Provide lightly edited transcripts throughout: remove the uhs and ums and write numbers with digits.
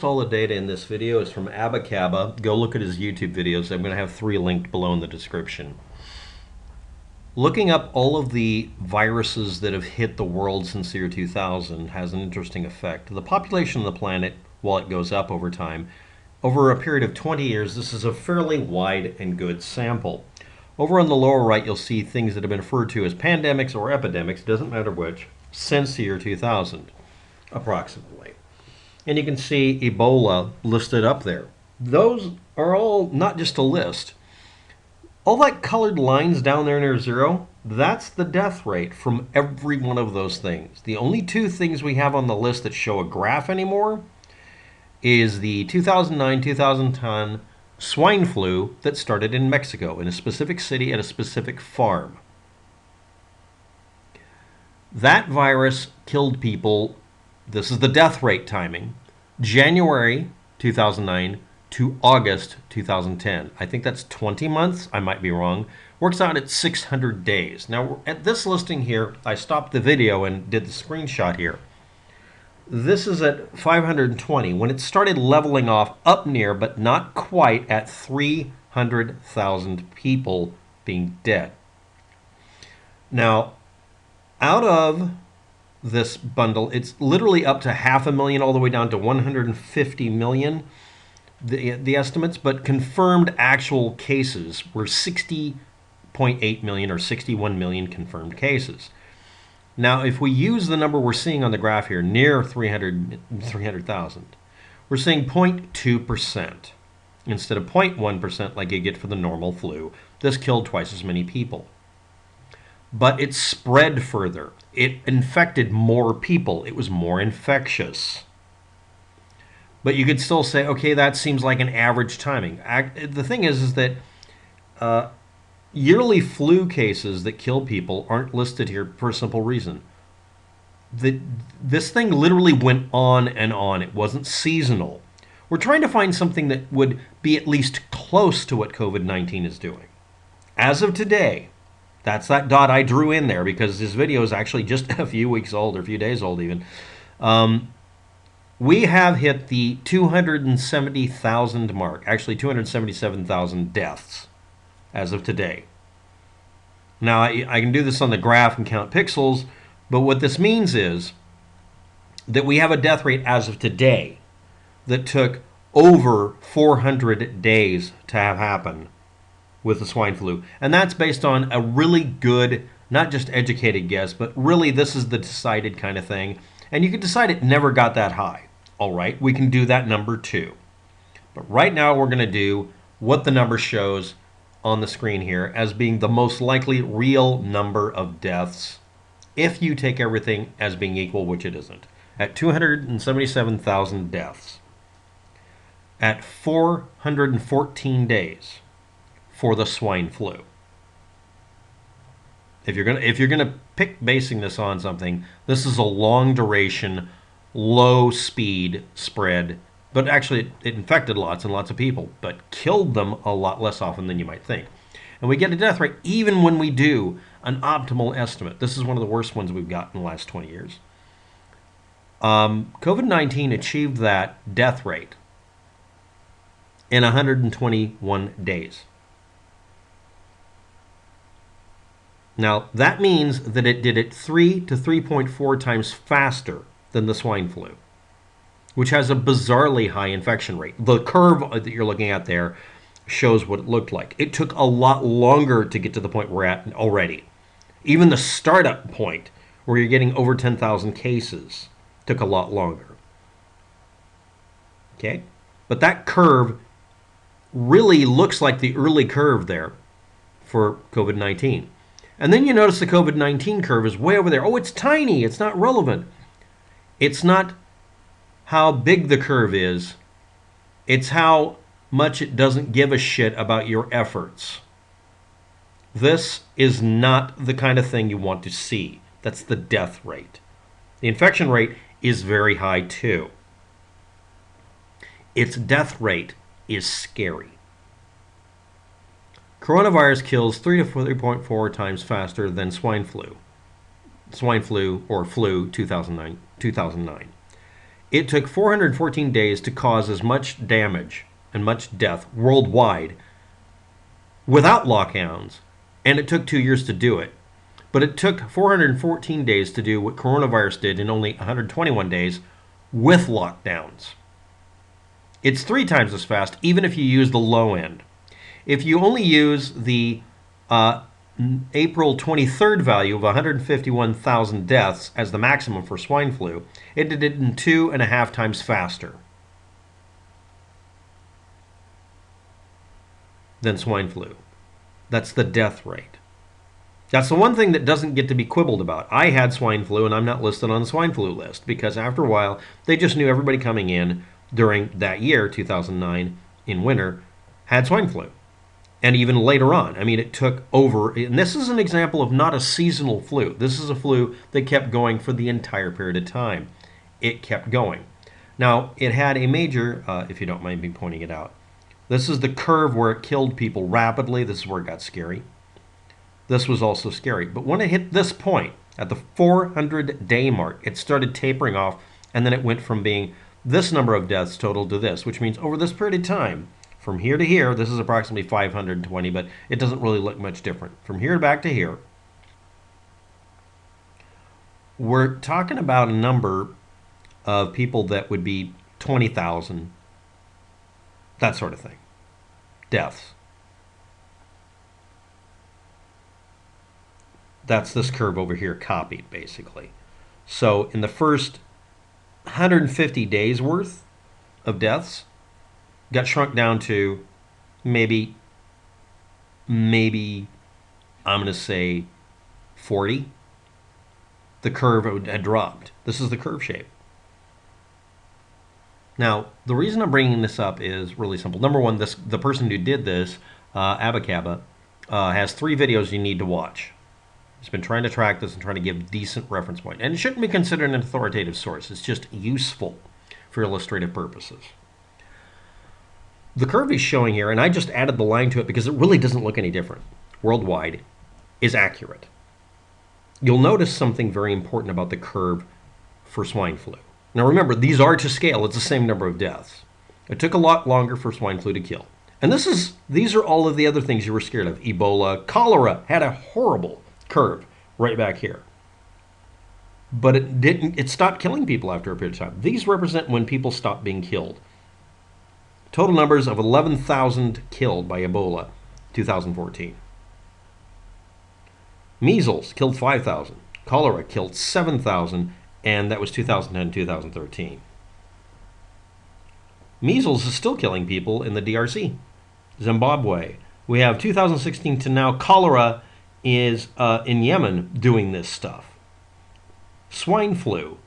All the data in this video is from Abacaba. Go look at his YouTube videos. I'm going to have 3 linked below in the description. Looking up all of the viruses that have hit the world since the year 2000 has an interesting effect. The population of the planet, while it goes up over time, over a period of 20 years, this is a fairly wide and good sample. Over on the lower right, you'll see things that have been referred to as pandemics or epidemics, doesn't matter which, since the year 2000, approximately. And you can see Ebola listed up there. Those are all not just a list. All that colored lines down there near zero, that's the death rate from every one of those things. The only 2 things we have on the list that show a graph anymore is the 2009-2010 swine flu that started in Mexico, in a specific city at a specific farm. That virus killed people. This is the death rate timing, January 2009 to August 2010. I think that's 20 months. I might be wrong. Works out at 600 days. Now, at this listing here, I stopped the video and did the screenshot here. This is at 520 when it started leveling off up near, but not quite, at 300,000 people being dead. Now, out of this bundle, it's literally up to 500,000 all the way down to 150 million, the estimates, but confirmed actual cases were 60.8 million or 61 million confirmed cases. Now, if we use the number we're seeing on the graph here, near 300,000, we're seeing 0.2% instead of 0.1% like you get for the normal flu. This killed twice as many people. But it spread further. It infected more people. It was more infectious. But you could still say, okay, that seems like an average timing. The thing is that yearly flu cases that kill people aren't listed here for a simple reason. This thing literally went on and on. It wasn't seasonal. We're trying to find something that would be at least close to what COVID-19 is doing. As of today, that's that dot I drew in there because this video is actually just a few weeks old, or a few days old even. We have hit the 270,000 mark, actually 277,000 deaths as of today. Now, I can do this on the graph and count pixels, but what this means is that we have a death rate as of today that took over 400 days to have happen with the swine flu. And that's based on a really good, not just educated guess, but really this is the decided kind of thing. And you can decide it never got that high. All right, we can do that number too. But right now we're going to do what the number shows on the screen here as being the most likely real number of deaths if you take everything as being equal, which it isn't, at 277,000 deaths at 414 days for the swine flu. If you're gonna pick basing this on something, this is a long duration, low speed spread, but actually it infected lots and lots of people, but killed them a lot less often than you might think. And we get a death rate even when we do an optimal estimate. This is one of the worst ones we've got in the last 20 years. COVID-19 achieved that death rate in 121 days. Now, that means that it did it 3 to 3.4 times faster than the swine flu, which has a bizarrely high infection rate. The curve that you're looking at there shows what it looked like. It took a lot longer to get to the point we're at already. Even the startup point, where you're getting over 10,000 cases, took a lot longer. Okay? But that curve really looks like the early curve there for COVID-19. And then you notice the COVID-19 curve is way over there. Oh, it's tiny. It's not relevant. It's not how big the curve is. It's how much it doesn't give a shit about your efforts. This is not the kind of thing you want to see. That's the death rate. The infection rate is very high too. Its death rate is scary. Coronavirus kills 3 to 3.4 times faster than swine flu. Swine flu or flu 2009. It took 414 days to cause as much damage and much death worldwide without lockdowns, and it took 2 years to do it. But it took 414 days to do what coronavirus did in only 121 days with lockdowns. It's 3 times as fast, even if you use the low end. If you only use the April 23rd value of 151,000 deaths as the maximum for swine flu, it did it in 2.5 times faster than swine flu. That's the death rate. That's the one thing that doesn't get to be quibbled about. I had swine flu, and I'm not listed on the swine flu list because after a while, they just knew everybody coming in during that year, 2009, in winter, had swine flu. And even later on, I mean, it took over, and this is an example of not a seasonal flu. This is a flu that kept going for the entire period of time. It kept going. Now, it had a major, if you don't mind me pointing it out, this is the curve where it killed people rapidly. This is where it got scary. This was also scary. But when it hit this point, at the 400-day mark, it started tapering off, and then it went from being this number of deaths total to this, which means over this period of time, from here to here, this is approximately 520, but it doesn't really look much different. From here back to here, we're talking about a number of people that would be 20,000, that sort of thing, deaths. That's this curve over here copied, basically. So in the first 150 days worth of deaths, got shrunk down to maybe I'm going to say 40. The curve had dropped. This is the curve shape. Now, the reason I'm bringing this up is really simple. Number one, the person who did this, Abacaba, has 3 videos you need to watch. He's been trying to track this and trying to give decent reference point. And it shouldn't be considered an authoritative source. It's just useful for illustrative purposes. The curve he's showing here, and I just added the line to it because it really doesn't look any different, worldwide, is accurate. You'll notice something very important about the curve for swine flu. Now remember, these are to scale. It's the same number of deaths. It took a lot longer for swine flu to kill. And these are all of the other things you were scared of. Ebola, cholera had a horrible curve right back here. But it stopped killing people after a period of time. These represent when people stopped being killed. Total numbers of 11,000 killed by Ebola, 2014. Measles killed 5,000. Cholera killed 7,000, and that was 2010-2013. Measles is still killing people in the DRC. Zimbabwe. We have 2016 to now. Cholera is in Yemen doing this stuff. Swine flu,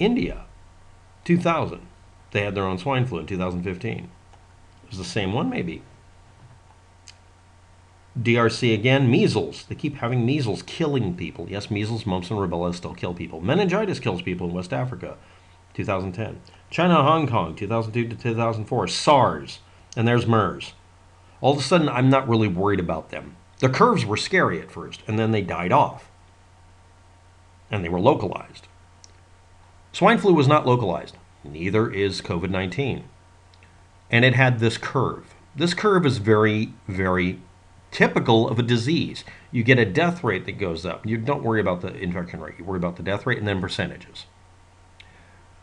India, 2000. They had their own swine flu in 2015. It was the same one, maybe. DRC again, measles. They keep having measles killing people. Yes, measles, mumps, and rubella still kill people. Meningitis kills people in West Africa, 2010. China, Hong Kong, 2002 to 2004. SARS, and there's MERS. All of a sudden, I'm not really worried about them. The curves were scary at first, and then they died off. And they were localized. Swine flu was not localized. Neither is COVID-19. And it had this curve. This curve is very, very typical of a disease. You get a death rate that goes up. You don't worry about the infection rate. You worry about the death rate and then percentages.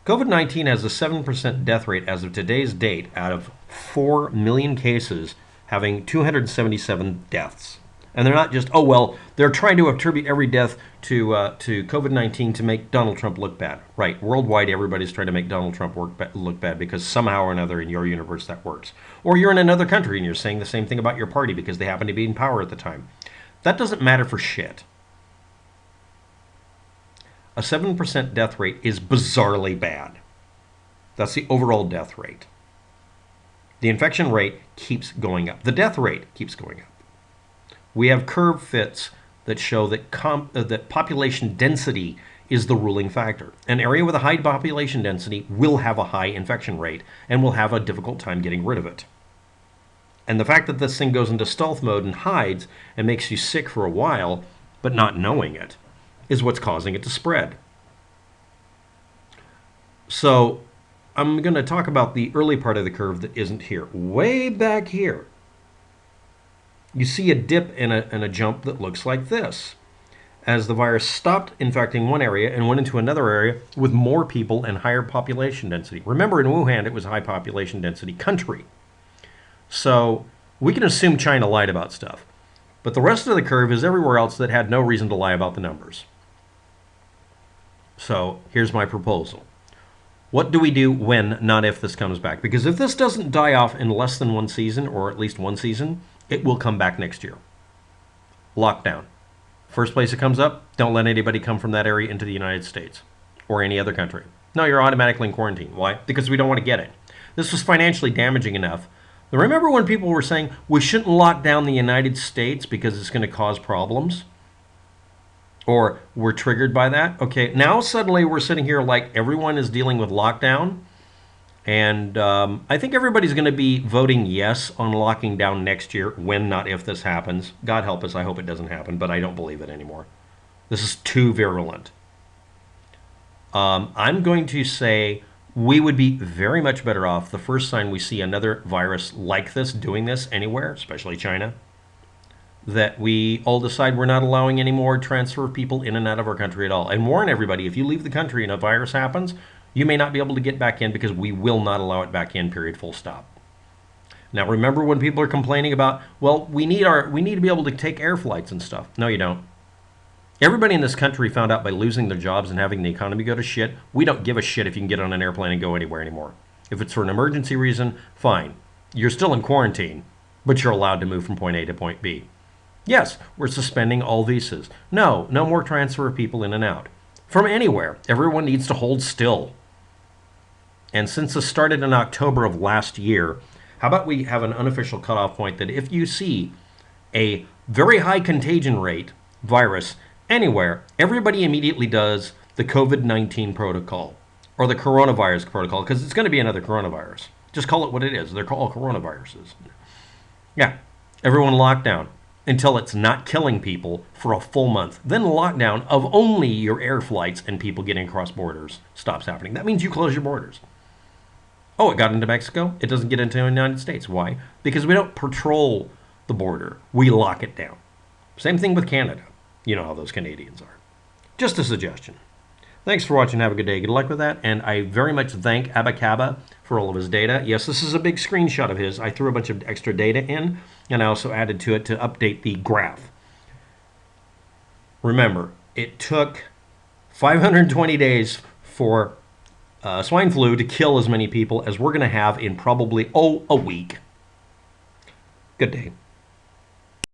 COVID-19 has a 7% death rate as of today's date out of 4 million cases, having 277 deaths. And they're not just, oh, well, they're trying to attribute every death to COVID-19 to make Donald Trump look bad. Right, worldwide, everybody's trying to make Donald Trump look bad because somehow or another in your universe that works. Or you're in another country and you're saying the same thing about your party because they happen to be in power at the time. That doesn't matter for shit. A 7% death rate is bizarrely bad. That's the overall death rate. The infection rate keeps going up. The death rate keeps going up. We have curve fits that show that that population density is the ruling factor. An area with a high population density will have a high infection rate and will have a difficult time getting rid of it. And the fact that this thing goes into stealth mode and hides and makes you sick for a while, but not knowing it, is what's causing it to spread. So I'm going to talk about the early part of the curve that isn't here. Way back here, you see a dip and a jump that looks like this, as the virus stopped infecting one area and went into another area with more people and higher population density. Remember, in Wuhan, it was a high population density country. So we can assume China lied about stuff. But the rest of the curve is everywhere else that had no reason to lie about the numbers. So here's my proposal. What do we do when, not if, this comes back? Because if this doesn't die off in less than one season, or at least one season, it will come back next year. Lockdown. First place it comes up, don't let anybody come from that area into the United States or any other country. No, you're automatically in quarantine. Why? Because we don't want to get it. This was financially damaging enough. Remember when people were saying we shouldn't lock down the United States because it's going to cause problems? Or we're triggered by that? Okay, now suddenly we're sitting here like everyone is dealing with lockdown. And I think everybody's going to be voting yes on locking down next year, when, not if, this happens. God help us, I hope it doesn't happen, but I don't believe it anymore. This is too virulent. I'm going to say we would be very much better off the first time we see another virus like this doing this anywhere, especially China, that we all decide we're not allowing any more transfer of people in and out of our country at all. And warn everybody, if you leave the country and a virus happens, you may not be able to get back in because we will not allow it back in, period, full stop. Now, remember when people are complaining about, well, we need to be able to take air flights and stuff. No, you don't. Everybody in this country found out by losing their jobs and having the economy go to shit. We don't give a shit if you can get on an airplane and go anywhere anymore. If it's for an emergency reason, fine. You're still in quarantine, but you're allowed to move from point A to point B. Yes, we're suspending all visas. No more transfer of people in and out. From anywhere. Everyone needs to hold still. And since this started in October of last year, how about we have an unofficial cutoff point that if you see a very high contagion rate virus anywhere, everybody immediately does the COVID-19 protocol or the coronavirus protocol, because it's going to be another coronavirus. Just call it what it is. They're called coronaviruses. Yeah, everyone locked down until it's not killing people for a full month. Then lockdown of only your air flights and people getting across borders stops happening. That means you close your borders. Oh, it got into Mexico? It doesn't get into the United States. Why? Because we don't patrol the border. We lock it down. Same thing with Canada. You know how those Canadians are. Just a suggestion. Thanks for watching. Have a good day. Good luck with that. And I very much thank Abacaba for all of his data. Yes, this is a big screenshot of his. I threw a bunch of extra data in, and I also added to it to update the graph. Remember, it took 520 days for swine flu to kill as many people as we're going to have in probably, a week. Good day.